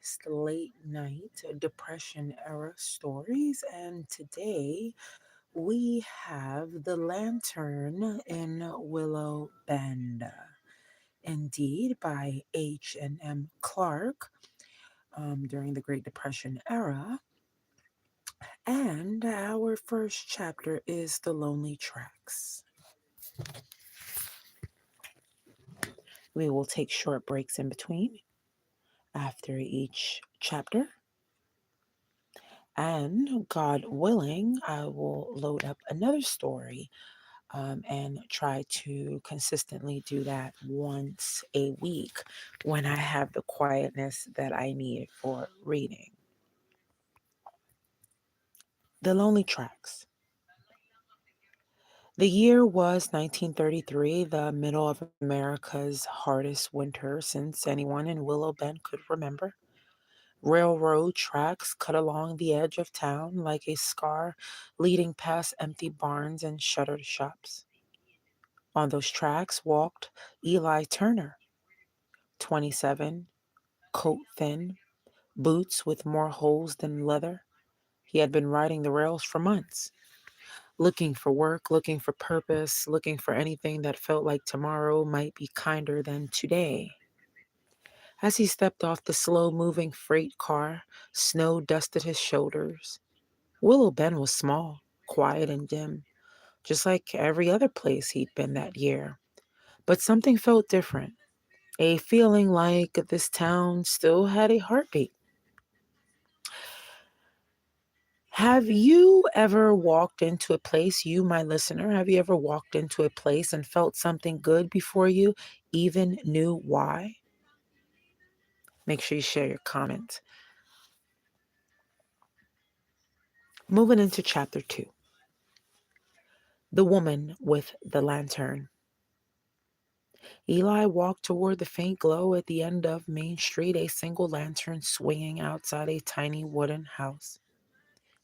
It's the late night depression era stories, and today we have The Lantern in Willow Bend. Indeed, by H. and M. Clark during the Great Depression era. And our first chapter is The Lonely Tracks. We will take short breaks in between after each chapter. And God willing, I will load up another story and try to consistently do that once a week when I have the quietness that I need for reading. The Lonely Tracks. The year was 1933, the middle of America's hardest winter since anyone in Willow Bend could remember. Railroad tracks cut along the edge of town like a scar leading past empty barns and shuttered shops. On those tracks walked Eli Turner, 27, coat thin, boots with more holes than leather. He had been riding the rails for months, looking for work, looking for purpose, looking for anything that felt like tomorrow might be kinder than today. As he stepped off the slow moving freight car, snow dusted his shoulders. Willow Bend was small, quiet, and dim, just like every other place he'd been that year. But something felt different, a feeling like this town still had a heartbeat. Have you ever walked into a place, you, my listener, have you ever walked into a place and felt something good before you even knew why? Make sure you share your comments. Moving into chapter 2. The Woman with the Lantern. Eli walked toward the faint glow at the end of Main Street, a single lantern swinging outside a tiny wooden house.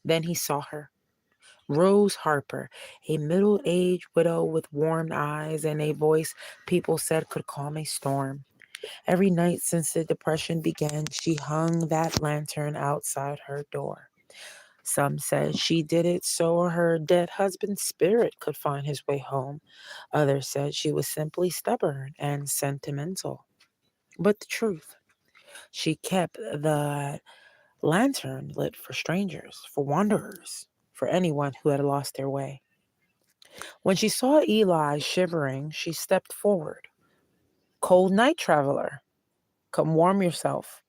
Then he saw her. Rose Harper, a middle aged widow with warm eyes and a voice people said could calm a storm. Every night since the Depression began, she hung that lantern outside her door. Some said she did it so her dead husband's spirit could find his way home. Others said she was simply stubborn and sentimental. But the truth, she kept the lantern lit for strangers, for wanderers, for anyone who had lost their way. When she saw Eli shivering, she stepped forward. Cold night traveler, come warm yourself.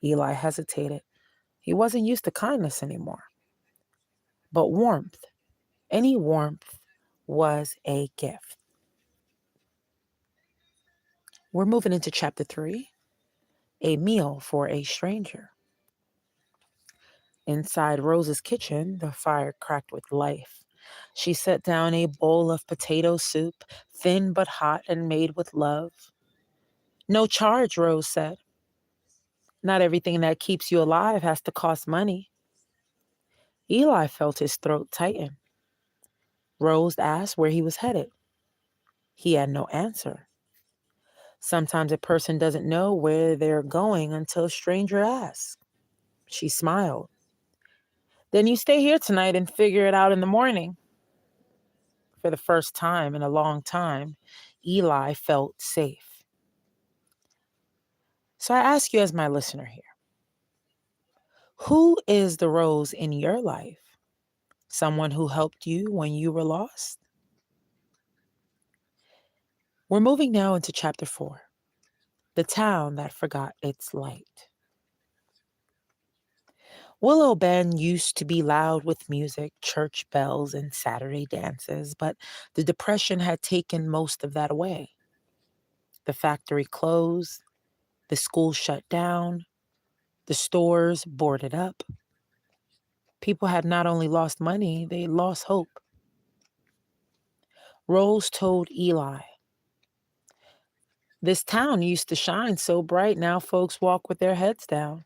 Eli hesitated. He wasn't used to kindness anymore. But warmth, any warmth, was a gift. We're moving into chapter 3, a meal for a stranger. Inside Rose's kitchen, the fire cracked with life. She set down a bowl of potato soup, thin but hot and made with love. No charge, Rose said. Not everything that keeps you alive has to cost money. Eli felt his throat tighten. Rose asked where he was headed. He had no answer. Sometimes a person doesn't know where they're going until a stranger asks. She smiled. Then you stay here tonight and figure it out in the morning. For the first time in a long time, Eli felt safe. So I ask you as my listener here, who is the Rose in your life? Someone who helped you when you were lost? We're moving now into chapter 4, the town that forgot its light. Willow Bend used to be loud with music, church bells, and Saturday dances, but the Depression had taken most of that away. The factory closed, the school shut down, the stores boarded up. People had not only lost money, they lost hope. Rose told Eli, this town used to shine so bright, now folks walk with their heads down.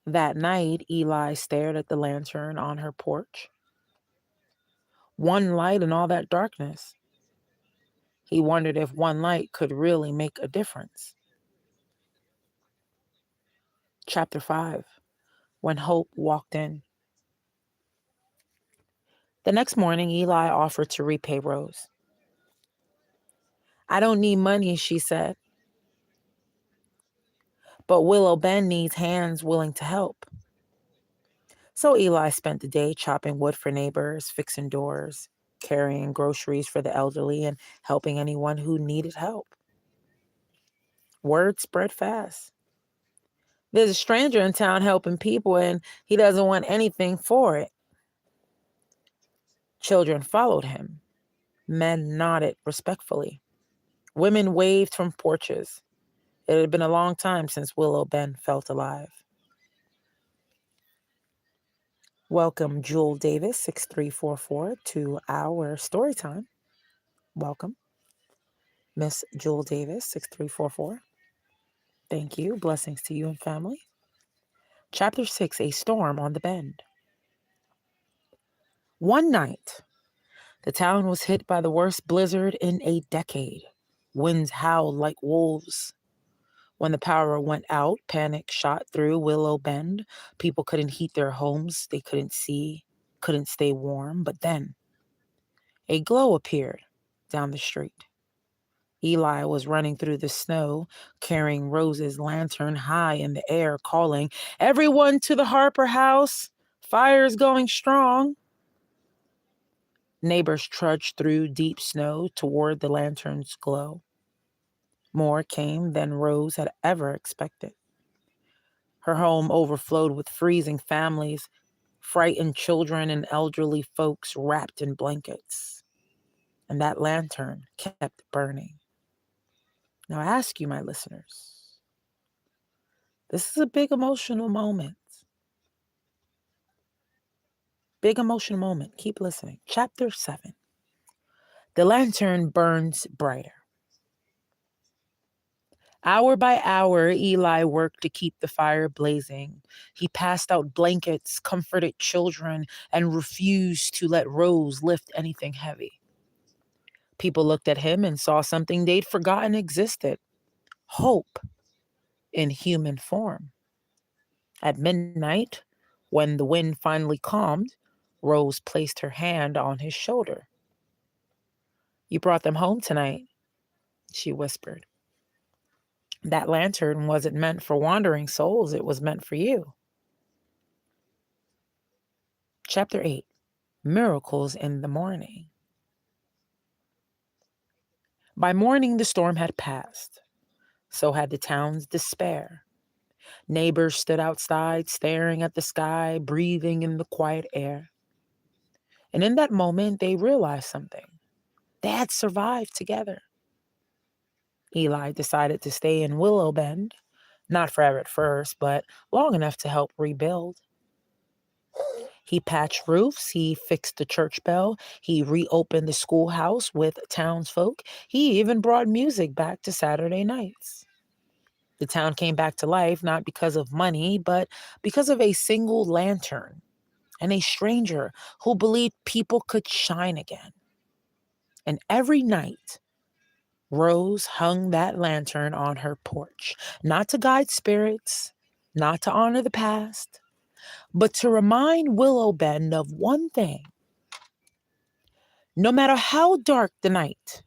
That night, Eli stared at the lantern on her porch. One light in all that darkness. He wondered if one light could really make a difference. Chapter 5. When Hope walked in. The next morning, Eli offered to repay Rose. "I don't need money," she said, "but Willow Bend needs hands willing to help." So Eli spent the day chopping wood for neighbors, fixing doors, carrying groceries for the elderly, and helping anyone who needed help. Word spread fast. "There's a stranger in town helping people, and he doesn't want anything for it." Children followed him. Men nodded respectfully. Women waved from porches. It had been a long time since Willow Bend felt alive. Welcome, Jewel Davis, 6344, to our story time. Welcome. Miss Jewel Davis, 6344. Thank you. Blessings to you and family. Chapter 6, A Storm on the Bend. One night, the town was hit by the worst blizzard in a decade. Winds howled like wolves. When the power went out, panic shot through Willow Bend. People couldn't heat their homes. They couldn't see, couldn't stay warm. But then a glow appeared down the street. Eli was running through the snow, carrying Rose's lantern high in the air, calling, "Everyone to the Harper house! Fire's going strong!" Neighbors trudged through deep snow toward the lantern's glow. More came than Rose had ever expected. Her home overflowed with freezing families, frightened children, and elderly folks wrapped in blankets. And that lantern kept burning. Now, I ask you, my listeners, this is a big emotional moment. Big emotional moment. Keep listening. Chapter 7. The lantern burns brighter. Hour by hour, Eli worked to keep the fire blazing. He passed out blankets, comforted children, and refused to let Rose lift anything heavy. People looked at him and saw something they'd forgotten existed: hope in human form. At midnight, when the wind finally calmed, Rose placed her hand on his shoulder. "You brought them home tonight," she whispered. "That lantern wasn't meant for wandering souls, it was meant for you." Chapter 8. Miracles in the Morning. By morning, the storm had passed. So had the town's despair. Neighbors stood outside, staring at the sky, breathing in the quiet air. And in that moment, they realized something. They had survived together. Eli decided to stay in Willow Bend, not forever at first, but long enough to help rebuild. He patched roofs, he fixed the church bell, he reopened the schoolhouse with townsfolk, he even brought music back to Saturday nights. The town came back to life not because of money, but because of a single lantern and a stranger who believed people could shine again. And every night, Rose hung that lantern on her porch, not to guide spirits, not to honor the past, but to remind Willow Bend of one thing. No matter how dark the night,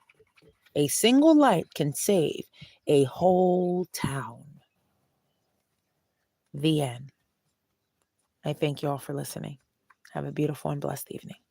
a single light can save a whole town. The end. I thank you all for listening. Have a beautiful and blessed evening.